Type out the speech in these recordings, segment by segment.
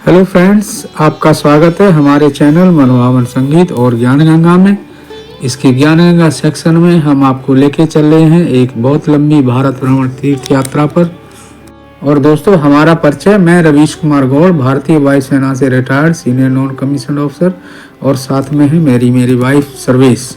Hello friends, आपका स्वागत है हमारे चैनल मनोभावन संगीत और ज्ञान गंगा में। इसके ज्ञान गंगा सेक्शन में हम आपको लेके चल रहे हैं एक बहुत लंबी भारत भ्रमण तीर्थ यात्रा पर। और दोस्तों, हमारा परिचय, मैं रवीश कुमार गौड़, भारतीय वायुसेना से retired senior non commission officer, और साथ में है मेरी वाइफ सर्वेश।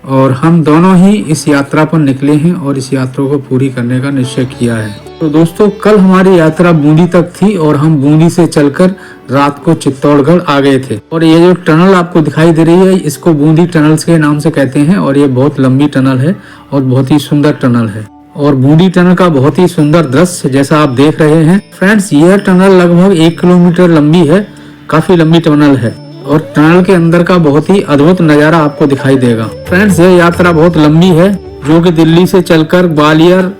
और हम दोनों ही इस यात्रा पर निकले हैं और इस यात्रा को पूरी करने का निश्चय किया है। तो दोस्तों, कल हमारी यात्रा बूंदी तक थी और हम बूंदी से चलकर रात को चित्तौड़गढ़ आ गए थे। और ये जो टनल आपको दिखाई दे रही है, इसको बूंदी टनल्स के नाम से कहते हैं। और ये बहुत लंबी टनल है और बहुत ही सुंदर टनल है। और बूंदी टनल का बहुत ही सुंदर दृश्य जैसा आप देख रहे हैं फ्रेंड्स, यह टनल लगभग 1 किलोमीटर लंबी है, काफी लंबी टनल है। और टनल के अंदर का बहुत ही अद्भुत नजारा आपको दिखाई देगा। फ्रेंड्स, यह यात्रा बहुत लंबी है, जो कि दिल्ली से चलकर ग्वालियर,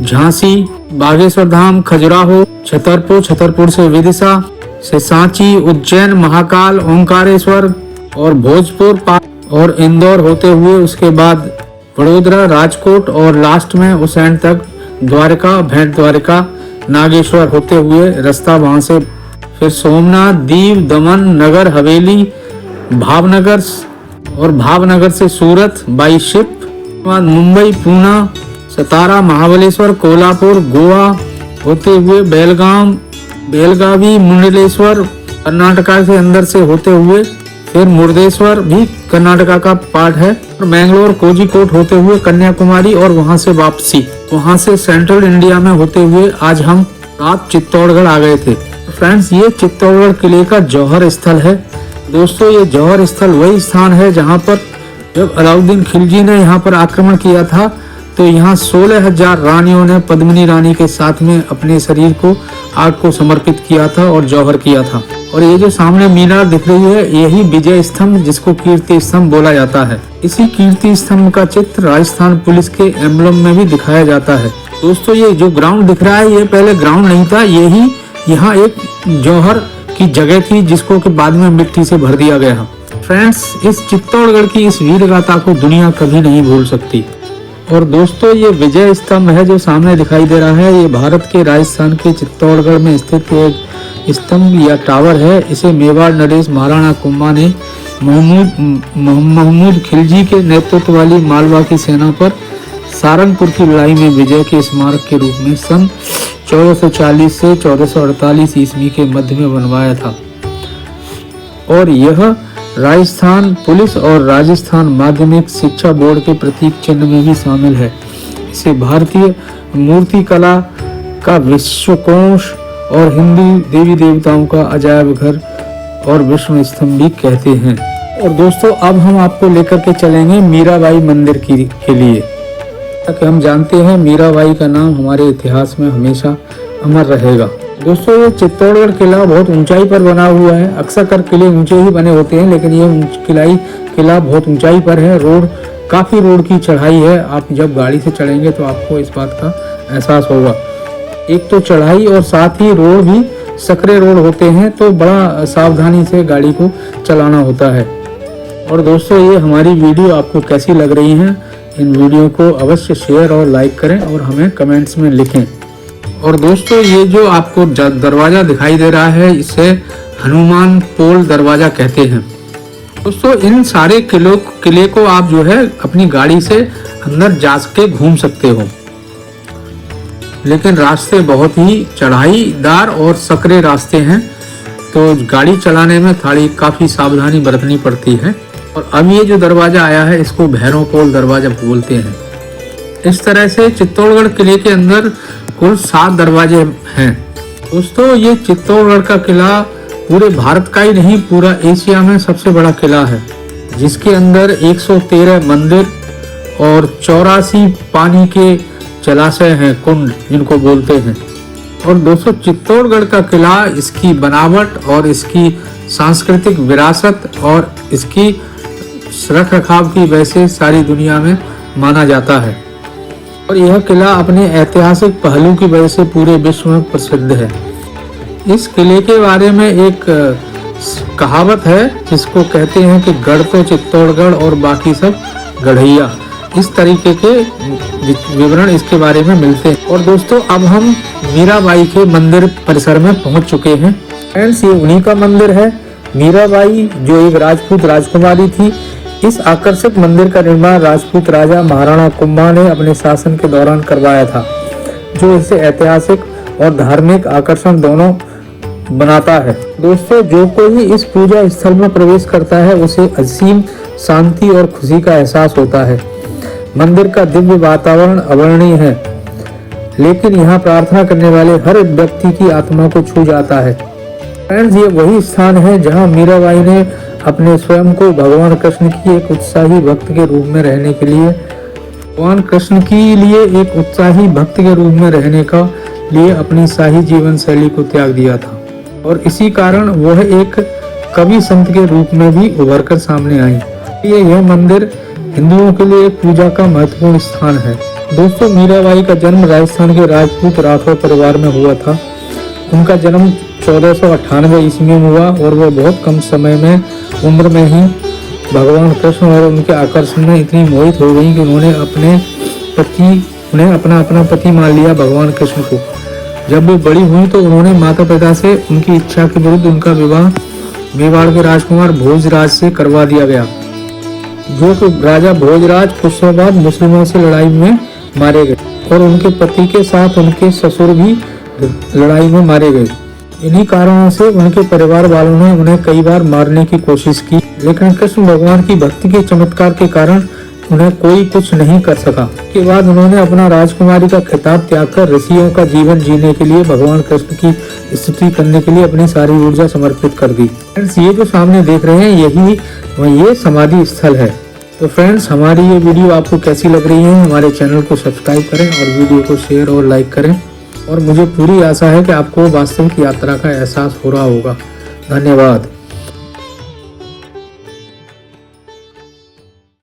झांसी, बागेश्वर धाम, खजुराहो, छतरपुर से विदिशा, से सांची, उज्जैन, महाकाल, ओंकारेश्वर और भोजपुर और इंदौर होते हुए उसके बाद वडोदरा, राजकोट और लास्ट में उज्जैन तक द्वारका, भेंट द्वारका, नागेश्वर होते हुए रास्ता, वहां से फिर सोमनाथ, दीव, दमन, नगर हवेली, भावनगर और भावनगर से सूरत बाई शिप, मुंबई, पूना, सतारा, महाबलेश्वर, कोल्हापुर, गोवा होते हुए बेलगावी, मुंडलेश्वर कर्नाटका से अंदर से होते हुए, फिर मुर्देश्वर भी कर्नाटका का पार्ट है, और मैंगलोर, कोझिकोड होते हुए कन्याकुमारी और वहां से वापसी, वहां से सेंट्रल इंडिया में होते हुए आज हम रात चित्तौड़गढ़ आ गए थे। फ्रेंड्स, ये चित्तौड़गढ़ किले का जौहर स्थल है। दोस्तों, ये जौहर स्थल वही स्थान है जहां पर जब अलाउद्दीन खिलजी ने यहाँ पर आक्रमण किया था, तो यहाँ 16,000 रानियों ने पद्मिनी रानी के साथ में अपने शरीर को आग को समर्पित किया था और जौहर किया था। और ये जो सामने मीनार दिख रही है, यही विजय स्तंभ, जिसको कीर्ति स्तंभ बोला जाता है। इसी कीर्ति स्तंभ का चित्र राजस्थान पुलिस के एम्बलम में भी दिखाया जाता है। दोस्तों, ये जो ग्राउंड दिख रहा है, ये पहले ग्राउंड नहीं था, यही यहाँ एक जौहर की जगह थी, जिसको कि बाद में मिट्टी से भर दिया गया। फ्रेंड्स, इस चित्तौड़गढ़ की इस वीर गाथा को दुनिया कभी नहीं भूल सकती। और दोस्तों, ये विजय स्तंभ है जो सामने दिखाई दे रहा है, ये भारत के राजस्थान के चित्तौड़गढ़ में स्थित एक स्तंभ या टावर है। इसे मेवाड़ नरेश महाराणा कुंभा ने महमूद खिलजी के नेतृत्व वाली मालवा की सेना पर सारंगपुर की लड़ाई में विजय के स्मारक के रूप में सन 1440 से 1448 ईस्वी के मध्य में बनवाया था। और यह राजस्थान पुलिस और राजस्थान माध्यमिक शिक्षा बोर्ड के प्रतीक चिन्ह में भी शामिल है। इसे भारतीय मूर्ति कला का विश्वकोश और हिंदू देवी देवताओं का अजायब घर और विश्व स्तंभ भी कहते हैं। और दोस्तों, अब हम आपको लेकर के चलेंगे मीराबाई मंदिर के लिए, ताकि हम जानते हैं मीराबाई का नाम हमारे इतिहास में हमेशा अमर रहेगा। दोस्तों, ये चित्तौड़गढ़ किला बहुत ऊंचाई पर बना हुआ है। अक्सर कर किले ऊंचे ही बने होते हैं, लेकिन ये किला बहुत ऊंचाई पर है। काफी रोड की चढ़ाई है। आप जब गाड़ी से चढ़ेंगे तो आपको इस बात का एहसास होगा। एक तो चढ़ाई और साथ ही रोड भी सकरे रोड होते हैं, तो बड़ा सावधानी से गाड़ी को चलाना होता है। और दोस्तों, ये हमारी वीडियो आपको कैसी लग रही है, इन वीडियो को अवश्य शेयर और लाइक करें और हमें कमेंट्स में लिखें। और दोस्तों, ये जो आपको दरवाजा दिखाई दे रहा है, इसे हनुमान पोल दरवाजा कहते हैं। दोस्तों, इन सारे किले को आप जो है अपनी गाड़ी से अंदर जा के घूम सकते हो, लेकिन रास्ते बहुत ही चढ़ाईदार और सकरे रास्ते हैं, तो गाड़ी चलाने में काफी सावधानी बरतनी पड़ती है। और अब ये जो दरवाजा आया है, इसको भैरव पोल दरवाजा बोलते हैं। इस तरह से चित्तौड़गढ़ किले के अंदर कुल 7 दरवाजे हैं। दोस्तों, ये चित्तौड़गढ़ का किला पूरे भारत का ही नहीं, पूरा एशिया में सबसे बड़ा किला है, जिसके अंदर 113 मंदिर और 84 पानी के जलाशय हैं, कुंड जिनको बोलते हैं। और दोस्तों, चित्तौड़गढ़ का किला इसकी बनावट और इसकी सांस्कृतिक विरासत और इसकी रख रखाव की वजह से सारी दुनिया में माना जाता है। और यह किला अपने ऐतिहासिक पहलू की वजह से पूरे विश्व में प्रसिद्ध है। इस किले के बारे में एक कहावत है, जिसको कहते हैं कि गढ़ तो चित्तौड़गढ़ और बाकी सब गढ़ैया। इस तरीके के विवरण इसके बारे में मिलते हैं। और दोस्तों, अब हम मीराबाई के मंदिर परिसर में पहुंच चुके हैं। फ्रेंड्स, ये उन्हीं का मंदिर है। मीराबाई जो एक राजपूत राजकुमारी थी, इस आकर्षक मंदिर का निर्माण राजपूत राजा महाराणा कुंभा ने अपने शासन के दौरान करवाया था, जो इसे ऐतिहासिक और धार्मिक आकर्षण दोनों बनाता है। दोस्तों, जो कोई इस पूजा स्थल में प्रवेश करता है उसे असीम शांति और खुशी का एहसास होता है। मंदिर का दिव्य वातावरण अवर्णनीय है, लेकिन यहाँ प्रार्थना करने वाले हर व्यक्ति की आत्मा को छू जाता है। फ्रेंड्स, ये वही स्थान है जहाँ मीराबाई ने अपने स्वयं को भगवान कृष्ण की एक उत्साही भक्त के रूप में रहने के लिए अपनी शाही जीवन शैली को त्याग दिया था, और इसी कारण वह एक कवि संत के रूप में भी उभर कर सामने आई। यह मंदिर हिंदुओं के लिए पूजा का महत्वपूर्ण स्थान है। दोस्तों, मीराबाई का जन्म राजस्थान के राजपूत राठौर परिवार में हुआ था। उनका जन्म 1498 ईस्वी में हुआ और वो बहुत कम समय में उम्र में ही भगवान कृष्ण और उनके आकर्षण में इतनी मोहित हो गई कि उन्होंने अपना पति मान लिया भगवान कृष्ण को। जब वे बड़ी हुई तो उन्होंने माता पिता से उनकी इच्छा के विरुद्ध उनका विवाह मेवाड़ के राजकुमार भोजराज से करवा दिया गया, जो कि राजा भोजराज कुछ समय बाद मुस्लिमों से लड़ाई में मारे गए और उनके पति के साथ उनके ससुर भी लड़ाई में मारे गए। इन्हीं कारणों से उनके परिवार वालों ने उन्हें कई बार मारने की कोशिश की, लेकिन कृष्ण भगवान की भक्ति के चमत्कार के कारण उन्हें कोई कुछ नहीं कर सका। के बाद उन्होंने अपना राजकुमारी का खिताब त्याग कर ऋषियों का जीवन जीने के लिए भगवान कृष्ण की स्तुति करने के लिए अपनी सारी ऊर्जा समर्पित कर दी। फ्रेंड्स, ये जो सामने देख रहे हैं ये समाधि स्थल है। तो फ्रेंड्स, हमारी ये वीडियो आपको कैसी लग रही है? हमारे चैनल को सब्सक्राइब करें और वीडियो को शेयर और लाइक करें, और मुझे पूरी आशा है कि आपको वास्तविक यात्रा का एहसास हो रहा होगा। धन्यवाद।